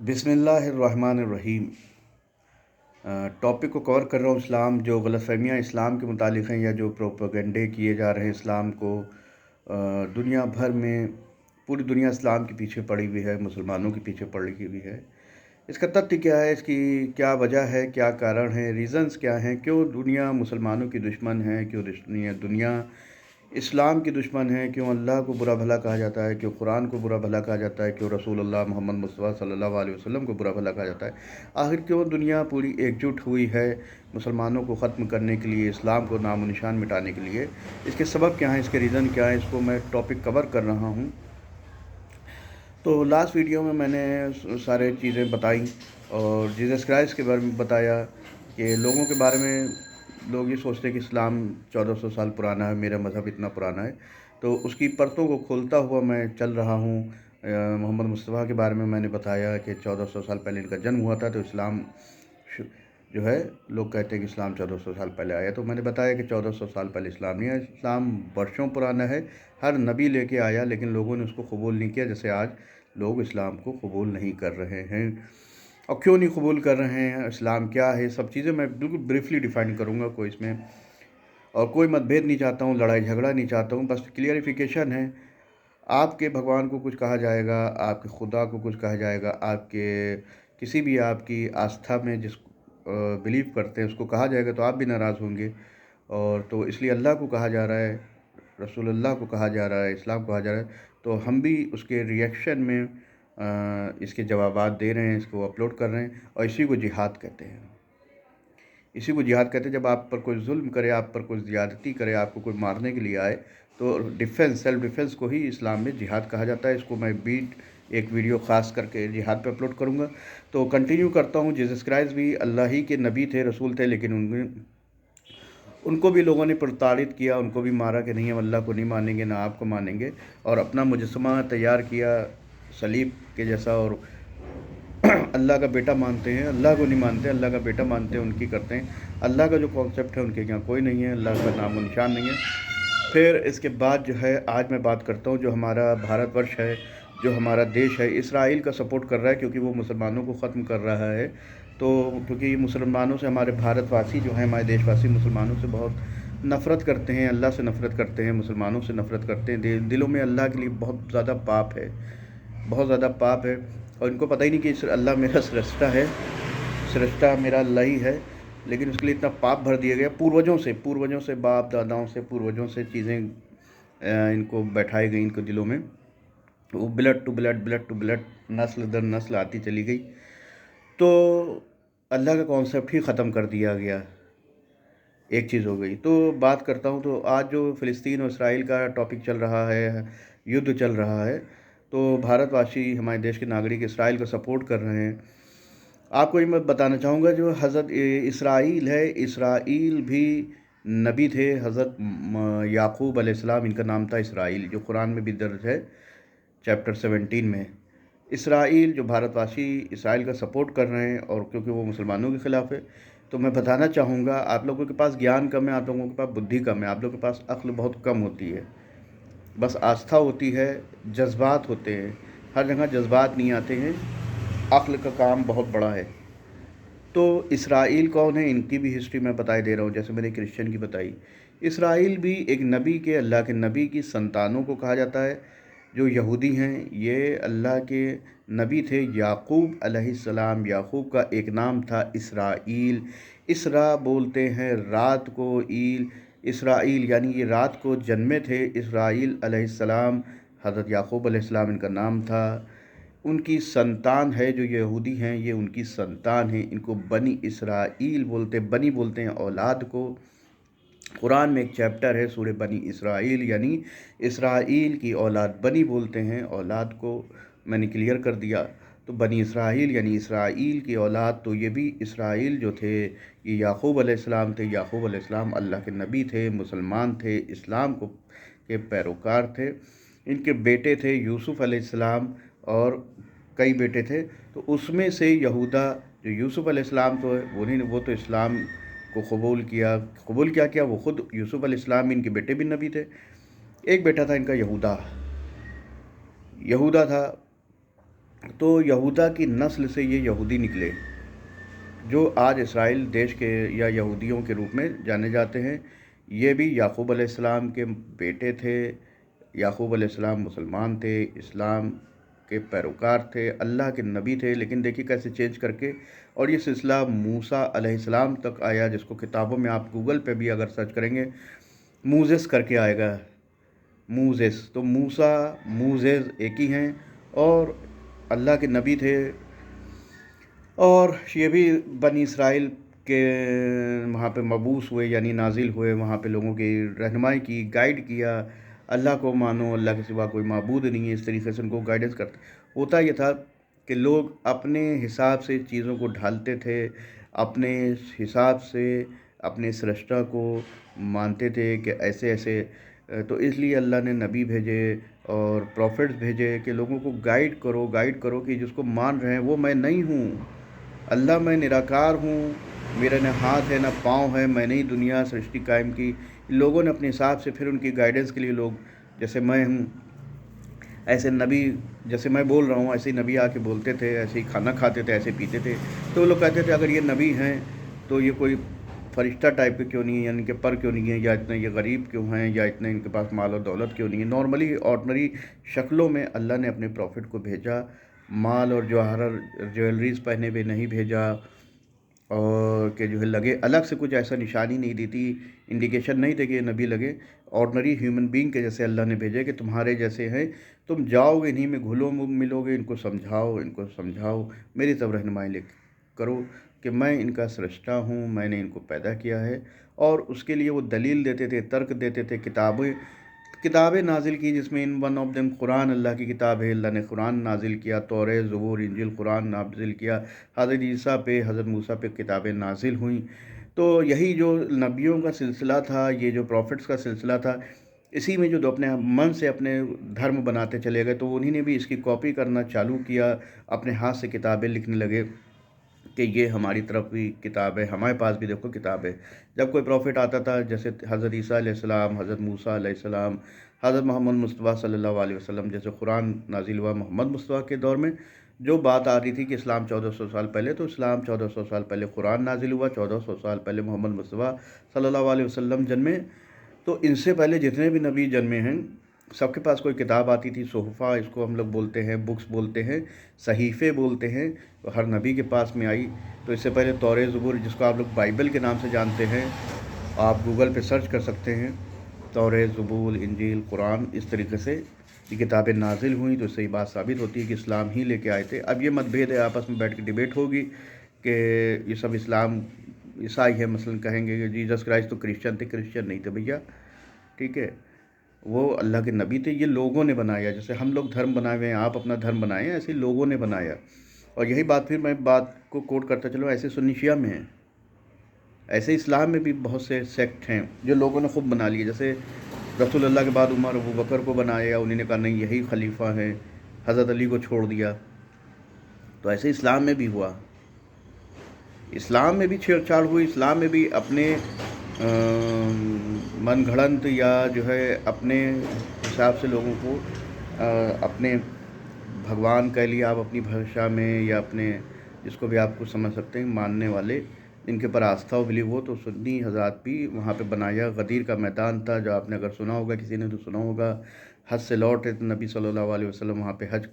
बिस्मिल्लाहिर्रहमानिर्रहीम। टॉपिक को कवर कर रहा हूँ इस्लाम, जो गलतफहमियाँ इस्लाम के मुतालिक हैं या जो प्रोपेगेंडे किए जा रहे हैं इस्लाम को। दुनिया भर में पूरी दुनिया इस्लाम के पीछे पड़ी हुई है, मुसलमानों के पीछे पड़ी हुई है। इसका तथ्य क्या है, इसकी क्या वजह है, क्या कारण है, रीज़न्स क्या हैं, क्यों दुनिया मुसलमानों की दुश्मन है, क्यों दुनिया इस्लाम की दुश्मन है, क्यों अल्लाह को बुरा भला कहा जाता है, क्यों कुरान को बुरा भला कहा जाता है, क्यों रसूलुल्लाह मोहम्मद मुस्तफ़ा सल्लल्लाहु अलैहि वसल्लम को बुरा भला कहा जाता है। आखिर क्यों दुनिया पूरी एकजुट हुई है मुसलमानों को ख़त्म करने के लिए, इस्लाम को नामो निशान मिटाने के लिए। इसके सबब क्या हैं, इसके रीज़न क्या हैं, इसको मैं टॉपिक कवर कर रहा हूँ। तो लास्ट वीडियो में मैंने सारे चीज़ें बताई और जीसस क्राइस्ट के बारे में बताया कि लोगों के बारे में लोग ये सोचते हैं कि इस्लाम 1400 साल पुराना है, मेरा मज़हब इतना पुराना है। तो उसकी परतों को खोलता हुआ मैं चल रहा हूँ। मोहम्मद मुस्तफ़ा के बारे में मैंने बताया कि 1400 साल पहले इनका जन्म हुआ था, तो इस्लाम जो है, लोग कहते हैं कि इस्लाम 1400 साल पहले आया। तो मैंने बताया कि 1400 साल पहले इस्लाम नहीं आया, इस्लाम वर्षों पुराना है। हर नबी लेके आया, लेकिन लोगों ने उसको कबूल नहीं किया। जैसे आज लोग इस्लाम को कबूल नहीं कर रहे हैं। और क्यों नहीं कबूल कर रहे हैं, इस्लाम क्या है, सब चीज़ें मैं बिल्कुल ब्रीफली डिफ़ाइन करूँगा। कोई इसमें और कोई मतभेद नहीं चाहता हूँ, लड़ाई झगड़ा नहीं चाहता हूँ, बस क्लियरिफिकेशन है। आपके भगवान को कुछ कहा जाएगा, आपके खुदा को कुछ कहा जाएगा, आपके किसी भी आपकी आस्था में जिस बिलीव करते हैं उसको कहा जाएगा, तो आप भी नाराज़ होंगे। और तो इसलिए अल्लाह को कहा जा रहा है, रसूलुल्लाह को कहा जा रहा है, इस्लाम को कहा जा रहा है, तो हम भी उसके रिएक्शन में इसके जवाबात दे रहे हैं, इसको अपलोड कर रहे हैं। और इसी को जिहाद कहते हैं, इसी को जिहाद कहते हैं। जब आप पर कोई जुल्म करे, आप पर कोई ज़्यादती करे, आपको कोई मारने के लिए आए, तो डिफेंस, सेल्फ डिफेंस को ही इस्लाम में जिहाद कहा जाता है। इसको मैं एक वीडियो ख़ास करके जिहाद पे अपलोड करूँगा। तो कंटिन्यू करता हूँ। जीसस क्राइस्ट भी अल्लाह ही के नबी थे, रसूल थे, लेकिन उनको भी लोगों ने प्रताड़ित किया, उनको भी मारा कि नहीं, हम अल्लाह को नहीं मानेंगे, ना आपको मानेंगे। और अपना मुजस्समा तैयार किया सलीब के जैसा, और अल्लाह का बेटा मानते हैं, अल्लाह को नहीं मानते, अल्लाह का बेटा मानते हैं, उनकी करते हैं। अल्लाह का जो कॉन्सेप्ट है उनके यहाँ कोई नहीं है, अल्लाह का नामो निशान नहीं है। फिर इसके बाद जो है, आज मैं बात करता हूँ जो हमारा भारतवर्ष है, जो हमारा देश है, इसराइल का सपोर्ट कर रहा है, क्योंकि वो मुसलमानों को ख़त्म कर रहा है। तो क्योंकि मुसलमानों से हमारे भारतवासी जो हैं, हमारे देशवासी मुसलमानों से बहुत नफ़रत करते हैं, अल्लाह से नफ़रत करते हैं, मुसलमानों से नफ़रत करते हैं। दिलों में अल्लाह के लिए बहुत ज़्यादा पाप है, बहुत ज़्यादा पाप है। और इनको पता ही नहीं कि अल्लाह मेरा सृष्टा है, सृष्टा मेरा अल्लाह ही है, लेकिन उसके लिए इतना पाप भर दिया गया पूर्वजों से, बाप दादाओं से, पूर्वजों से चीज़ें इनको बैठाई गई इनको दिलों में। वो blood to blood, blood to blood, नस्ल दर नस्ल आती चली गई। तो अल्लाह का कॉन्सेप्ट ही ख़त्म कर दिया गया। एक चीज़ हो गई। तो बात करता हूँ, तो आज जो फ़िलिस्तीन और इसराइल का टॉपिक चल रहा है, युद्ध चल रहा है, तो भारतवासी, हमारे देश के नागरिक इसराइल को सपोर्ट कर रहे हैं। आपको ये मैं बताना चाहूँगा, जो हज़रत इसराइल है, इसराइल भी नबी थे। हज़रत याकूब अलैहिस्सलाम, इनका नाम था इसराइल, जो कुरान में भी दर्ज है, चैप्टर 17 में। इसराइल, जो भारतवासी इसराइल का सपोर्ट कर रहे हैं, और क्योंकि वो मुसलमानों के ख़िलाफ़ है, तो मैं बताना चाहूँगा, आप लोगों के पास ज्ञान कम है, आप लोगों के पास बुद्धि कम है, आप लोगों के पास अक्ल बहुत कम होती है। बस आस्था होती है, जज्बात होते हैं। हर जगह जज्बात नहीं आते हैं, अक्ल का काम बहुत बड़ा है। तो इसराइल कौन है, इनकी भी हिस्ट्री मैं बताए दे रहा हूँ, जैसे मैंने क्रिश्चियन की बताई। इसराइल भी एक नबी के, अल्लाह के नबी की संतानों को कहा जाता है। जो यहूदी हैं, ये अल्लाह के नबी थे, याकूब अलैहिस्सलाम। याकूब का एक नाम था इसराइल। इसरा बोलते हैं रात को, ईल, इसराइल यानी ये रात को जन्मे थे इसराइल अलैहिस्सलाम। हज़रत याकूब अलैहिस्सलाम इनका नाम था। उनकी संतान है, जो यहूदी हैं, ये उनकी संतान है। इनको बनी इसराइल बोलते, बनी बोलते हैं औलाद को। कुरान में एक चैप्टर है सूरह बनी इसराइल, यानी इसराइल की औलाद, बनी बोलते हैं औलाद को। मैंने क्लियर कर दिया। तो बनी इसराइल यानी इसराइल की औलाद। तो ये भी इसराइल जो थे, ये याकूब अलैहिस्सलाम थे। याकूब अलैहिस्सलाम अल्लाह के नबी थे, मुसलमान थे, इस्लाम को के पैरोकार थे। इनके बेटे थे यूसुफ़ अलैहिस्सलाम, और कई बेटे थे। तो उसमें से यहूदा, जो यूसुफ़ अलैहिस्सलाम, तो वो तो इस्लाम को कबूल क्या किया, वो ख़ुद यूसुफ़ अलैहिस्सलाम, इनके बेटे भी नबी थे। एक बेटा था इनका यहूदा, यहूदा था। तो यहूदा की नस्ल से ये यहूदी निकले जो आज इसराइल देश के या यहूदियों के रूप में जाने जाते हैं। ये भी याकूब अलैहिस्सलाम के बेटे थे। याकूब अलैहिस्सलाम मुसलमान थे, इस्लाम के पैरोकार थे, अल्लाह के नबी थे, लेकिन देखिए कैसे चेंज करके, और ये सिलसिला मूसा अलैहिस्सलाम तक आया, जिसको किताबों में आप गूगल पे भी अगर सर्च करेंगे मूसेस करके आएगा, मूसेस। तो मूसा मूसेस एक ही हैं और अल्लाह के नबी थे। और ये भी बनी इसराइल के वहाँ पे मबूस हुए, यानी नाजिल हुए, वहाँ पे लोगों की रहनुमाई की, गाइड किया। अल्लाह को मानो, अल्लाह के सिवा कोई माबूद नहीं है, इस तरीके से उनको गाइडेंस करते। होता ये था कि लोग अपने हिसाब से चीज़ों को ढालते थे, अपने हिसाब से अपने सृष्टा को मानते थे कि ऐसे ऐसे। तो इसलिए अल्लाह ने नबी भेजे और प्रॉफिट्स भेजे कि लोगों को गाइड करो कि जिसको मान रहे हैं वो मैं नहीं हूँ। अल्लाह मैं निराकार हूँ, मेरा न हाथ है न पाँव है, मैंने ही दुनिया सृष्टि कायम की। लोगों ने अपने हिसाब से फिर उनकी गाइडेंस के लिए लोग, जैसे मैं हूँ ऐसे नबी, जैसे मैं बोल रहा हूँ ऐसे ही नबी आके बोलते थे, ऐसे ही खाना खाते थे, ऐसे पीते थे। तो वो लोग कहते थे अगर ये नबी हैं तो ये कोई फरिश्ता टाइप के क्यों नहीं है, यानी कि पर क्यों नहीं है, या इतने ये गरीब क्यों हैं, या इतने इनके पास माल और दौलत क्यों नहीं है। नॉर्मली ऑर्डनरी शक्लों में अल्लाह ने अपने प्रॉफिट को भेजा, माल और जवाहर ज्वेलरीज पहने हुए नहीं भेजा, और कि जो है लगे अलग से कुछ ऐसा निशानी नहीं दी थी, इंडिकेशन नहीं थे कि ये नबी लगे। ऑर्डनरी ह्यूमन बीइंग के जैसे अल्लाह ने भेजे कि तुम्हारे जैसे हैं, तुम जाओगे इन्हीं में घुलो मिलोगे, इनको समझाओ, मेरी तरफ रहनुमाई ले करो कि मैं इनका सृष्टा हूँ, मैंने इनको पैदा किया है। और उसके लिए वो दलील देते थे, तर्क देते थे, किताबें नाजिल की, जिसमें इन वन ऑफ देम कुरान अल्लाह की किताब है। अल्लाह ने कुरान नाजिल किया, तौरेत, ज़बूर, इंजील, कुरान नाजिल किया। हज़रत ईसा पे, हज़रत मूसा पे किताबें नाजिल हुई। तो यही जो नबियों का सिलसिला था, ये जो प्रॉफिट्स का सिलसिला था, इसी में जो अपने मन से अपने धर्म बनाते चले गए, तो उन्हीं ने भी इसकी कॉपी करना चालू किया, अपने हाथ से किताबें लिखने लगे कि ये हमारी तरफ भी किताब है, हमारे पास भी देखो किताब है। जब कोई प्रॉफिट आता था, जैसे हज़रत ईसा अलैहिस्सलाम, हज़रत मूसा अलैहिस्सलाम, हज़रत मोहम्मद मुस्तफ़ा सल्लल्लाहु अलैहि वसल्लम, जैसे कुरान नाजिल हुआ मोहम्मद मुस्तफ़ा के दौर में, जो बात आ रही थी कि इस्लाम 1400 साल पहले, तो इस्लाम 1400 साल पहले कुरान नाजिल हुआ, 1400 साल पहले मोहम्मद मुस्तफ़ा सल्लल्लाहु अलैहि वसल्लम जन्मे। तो इनसे पहले जितने भी नबी जन्मे हैं, सबके पास कोई किताब आती थी, सोहफ़ा इसको हम लोग बोलते हैं, बुक्स बोलते हैं, सहीफ़े बोलते हैं, तो हर नबी के पास में आई। तो इससे पहले तौरेत, ज़बूर, जिसको आप लोग बाइबल के नाम से जानते हैं, आप गूगल पे सर्च कर सकते हैं, तौरेत, ज़बूर, इंजील, कुरान, इस तरीके से ये किताबें नाजिल हुई। तो इससे ये बात साबित होती है कि इस्लाम ही लेके आए थे। अब ये मतभेद है, आपस में बैठ के डिबेट होगी कि ये सब इस्लाम ईसाई है, मसलन कहेंगे कि जीसस क्राइस्ट तो क्रिश्चियन थे, क्रिश्चियन नहीं थे भैया, ठीक है, वो अल्लाह के नबी थे। ये लोगों ने बनाया, जैसे हम लोग धर्म बनाए हुए हैं, आप अपना धर्म बनाए हैं, ऐसे लोगों ने बनाया। और यही बात फिर मैं बात को कोट करता चलूँ, ऐसे सुन्नी शिया में है, ऐसे इस्लाम में भी बहुत से सेक्ट हैं जो लोगों ने खुद बना लिए। जैसे रसूलुल्लाह के बाद उमर अबू बकर को बनाया, उन्होंने कहा नहीं यही खलीफा है, हज़रत अली को छोड़ दिया। तो ऐसे इस्लाम में भी हुआ, इस्लाम में भी छेड़छाड़ हुई, इस्लाम में भी अपने मनगढ़ंत या जो है अपने हिसाब से लोगों को अपने भगवान कह लिया आप अपनी भाषा में, या अपने जिसको भी आप कुछ समझ सकते हैं, मानने वाले इनके पर आस्था हो, बिलीव हो, तो सुन्नी हज़रात भी वहाँ पे बनाया। गदीर का मैदान था, जो आपने अगर सुना होगा, किसी ने तो सुना होगा। हज से लौटे तो नबी सल्लल्लाहु अलैहि वसल्लम वहाँ पे हज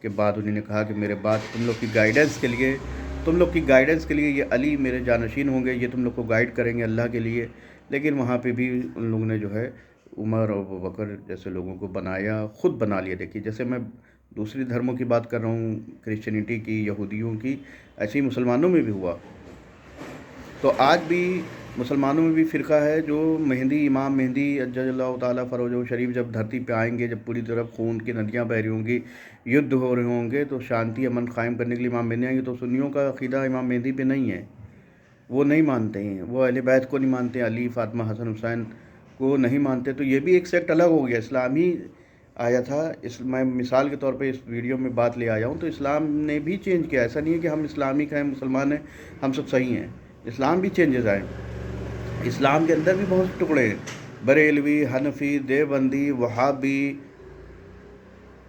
के बाद उन्होंने कहा कि मेरे बाद तुम लोग की गाइडेंस के लिए ये अली मेरे जानशीन होंगे, ये तुम लोग को गाइड करेंगे अल्लाह के लिए। लेकिन वहाँ पे भी उन लोगों ने जो है उमर और अबू बकर जैसे लोगों को बनाया, ख़ुद बना लिया। देखिए जैसे मैं दूसरी धर्मों की बात कर रहा हूँ, क्रिश्चियनिटी की, यहूदियों की, ऐसे ही मुसलमानों में भी हुआ। तो आज भी मुसलमानों में भी फ़िरका है जो इमाम मेहदी अज्जलल्लाहु ताला फ़रोजहू शरीफ जब धरती पे आएंगे, जब पूरी तरफ खून की नदियाँ बह रही होंगी, युद्ध हो रहे होंगे, तो शांति अमन कायम करने के लिए इमाम मेहदी आएंगे। तो सुन्नियों का अक़ीदा इमाम मेहदी पे नहीं है, वो नहीं मानते हैं, वो अहले बैत को नहीं मानते, अली, फ़ातिमा, हसन, हुसैन को नहीं मानते। तो ये भी एक सेक्ट अलग हो गया। इस्लाम ही आया था, मैं मिसाल के तौर पे इस वीडियो में बात ले आया हूँ। तो इस्लाम ने भी चेंज किया, ऐसा नहीं है कि हम इस्लामिक हैं, मुसलमान हैं, हम सब सही हैं, इस्लाम भी चेंजेस आए। इस्लाम के अंदर भी बहुत टुकड़े हैं, बरेलवी, हनफी, देवबंदी, वहाबी,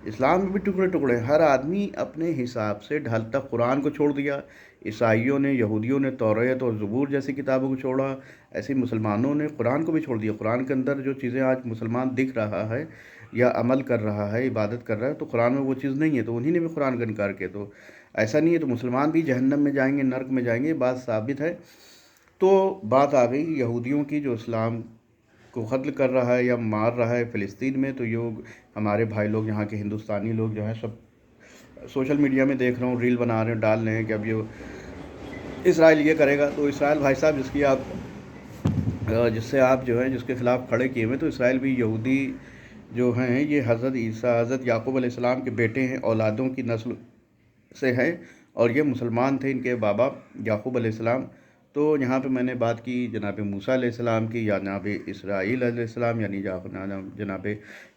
इस्लाम में भी टुकड़े टुकड़े हैं। हर आदमी अपने हिसाब से ढलता कुरान को छोड़ दिया, ईसाइयों ने, यहूदियों ने तौरात और ज़बूर जैसी किताबों को छोड़ा, ऐसे ही मुसलमानों ने कुरान को भी छोड़ दिया। कुरान के अंदर जो चीज़ें आज मुसलमान दिख रहा है या अमल कर रहा है, इबादत कर रहा है, तो कुरान में वो चीज़ नहीं है, तो उन्हीं ने भी कुरान का इनकार किया। तो ऐसा नहीं है तो मुसलमान भी जहन्नम में जाएंगे, नर्क में जाएंगे, ये बात साबित है। तो बात आ गई यहूदियों की, जो इस्लाम को कत्ल कर रहा है या मार रहा है फ़िलिस्तीन में। तो योग हमारे भाई लोग, यहाँ के हिंदुस्तानी लोग जो हैं, सब सोशल मीडिया में देख रहा हूँ, रील बना रहे हैं, डाल रहे हैं कि अब ये इसराइल ये करेगा। तो इसराइल भाई साहब, जिससे आप जो है जिसके ख़िलाफ़ खड़े किए हुए, तो इसराइल भी यहूदी जो हैं, ये हज़रत ईसा, हज़रत याकूब अलैहिस्सलाम के बेटे हैं, औलादों की नस्ल से हैं, और ये मुसलमान थे, इनके बाबा याकूब अलैहिस्सलाम। तो यहाँ पे मैंने बात की जनाब मूसा अलैहिस्सलाम की, या जनाब इसराइल अलैहिस्सलाम, यानी जनाब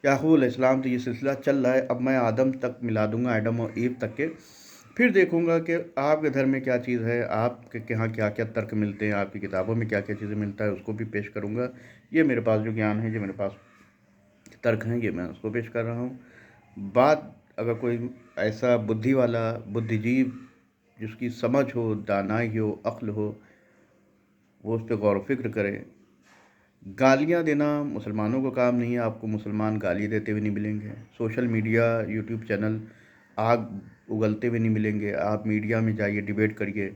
याकूब अलैहिस्सलाम। तो ये सिलसिला चल रहा है। अब मैं आदम तक मिला दूंगा, आदम और ईव तक के। फिर देखूंगा कि आपके धर्म में क्या चीज़ है, आपके यहाँ क्या क्या तर्क मिलते हैं, आपकी किताबों में क्या क्या चीज़ें मिलता है, उसको भी पेश करूँगा। ये मेरे पास जो ज्ञान है, जो मेरे पास तर्क हैं, ये मैं उसको पेश कर रहा हूँ। बात अगर कोई ऐसा बुद्धि वाला, बुद्धिजीव, जिसकी समझ हो, दानाई हो, अक्ल हो, वो उस पर गौर व फिक्र करे। गालियाँ देना मुसलमानों का काम नहीं है, आपको मुसलमान गाली देते हुए नहीं मिलेंगे। सोशल मीडिया, यूट्यूब चैनल आग उगलते हुए नहीं मिलेंगे। आप मीडिया में जाइए, डिबेट करिए।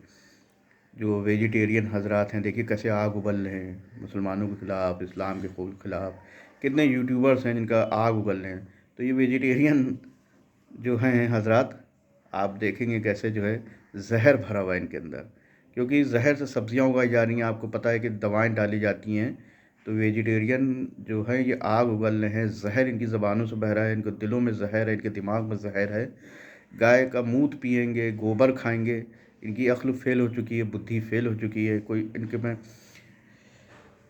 जो वेजिटेरियन हजरात हैं, देखिए कैसे आग उगल रहे हैं मुसलमानों के ख़िलाफ़, इस्लाम के ख़िलाफ़। कितने यूट्यूबर्स हैं जिनका आग उगल रहे हैं। तो ये वेजिटेरियन जो हैं हजरात, आप देखेंगे कैसे जो है जहर भरा हुआ है इनके अंदर, क्योंकि जहर से सब्जियां उगाई जा रही हैं। आपको पता है कि दवाएं डाली जाती हैं। तो वेजिटेरियन जो है ये आग उगल रहे हैं, जहर इनकी ज़बानों से बह रहा है, इनके दिलों में जहर है, इनके दिमाग में जहर है। गाय का मूत पिएंगे, गोबर खाएंगे, इनकी अक्ल फेल हो चुकी है, बुद्धि फेल हो चुकी है। कोई इनके में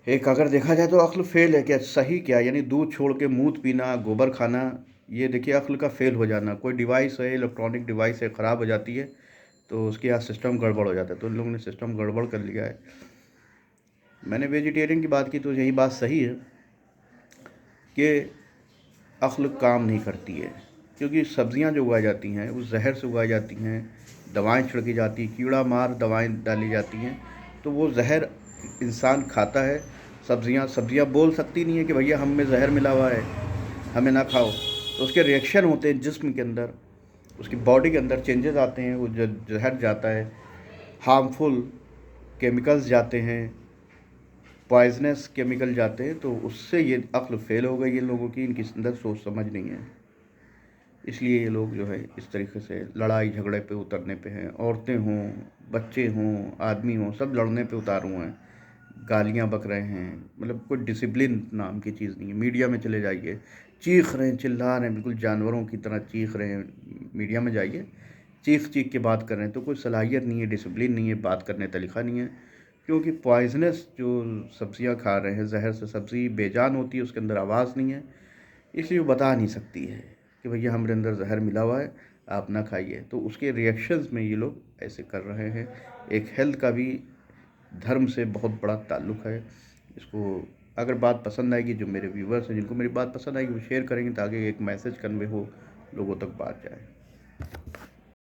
एक अगर देखा जाए तो अक्ल फेल है क्या, सही क्या, यानी दूध छोड़ के मूत पीना, गोबर खाना, ये देखिए अक्ल का फेल हो जाना। कोई डिवाइस है, इलेक्ट्रॉनिक डिवाइस है, ख़राब हो जाती है, तो उसके यहाँ सिस्टम गड़बड़ हो जाता है। तो इन लोगों ने सिस्टम गड़बड़ कर लिया है। मैंने वेजिटेरियन की बात की तो यही बात सही है कि अक्ल काम नहीं करती है, क्योंकि सब्जियां जो उगाई जाती हैं वो जहर से उगाई जाती हैं, दवाएं छिड़की जाती, कीड़ा मार दवाएं डाली जाती हैं। तो वो जहर इंसान खाता है। सब्जियां बोल सकती नहीं है कि भैया हम में जहर मिला हुआ है, हमें ना खाओ। तो उसके रिएक्शन होते हैं जिस्म के अंदर, उसकी बॉडी के अंदर चेंजेस आते हैं, वो जहर जाता है, हार्मफुल केमिकल्स जाते हैं, पॉइजनस केमिकल जाते हैं। तो उससे ये अक्ल फेल हो गई इन लोगों की, इनकी अंदर सोच समझ नहीं है। इसलिए ये लोग जो है इस तरीके से लड़ाई झगड़े पे उतरने पे हैं। औरतें हों, बच्चे हों, आदमी हों, सब लड़ने पे उतारू हैं, गालियां बक रहे हैं। मतलब कोई डिसिप्लिन नाम की चीज़ नहीं है। मीडिया में चले जाइए, चीख रहे हैं, चिल्ला रहे हैं, बिल्कुल जानवरों की तरह चीख रहे हैं। मीडिया में जाइए, चीख चीख के बात कर रहे हैं। तो कोई सलाहियत नहीं है, डिसिप्लिन नहीं है, बात करने तरीक़ा नहीं है। क्योंकि पॉइजनस जो सब्ज़ियाँ खा रहे हैं, जहर से सब्ज़ी बेजान होती है, उसके अंदर आवाज़ नहीं है, इसलिए वो बता नहीं सकती है कि भैया हमारे अंदर जहर मिला हुआ है, आप ना खाइए। तो उसके रिएक्शंस में ये लोग ऐसे कर रहे हैं। एक हेल्थ का भी धर्म से बहुत बड़ा ताल्लुक़ है। इसको अगर बात पसंद आएगी, जो मेरे व्यूवर्स हैं जिनको मेरी बात पसंद आएगी, वो शेयर करेंगे ताकि एक मैसेज कन्वे हो, लोगों तक बात जाए।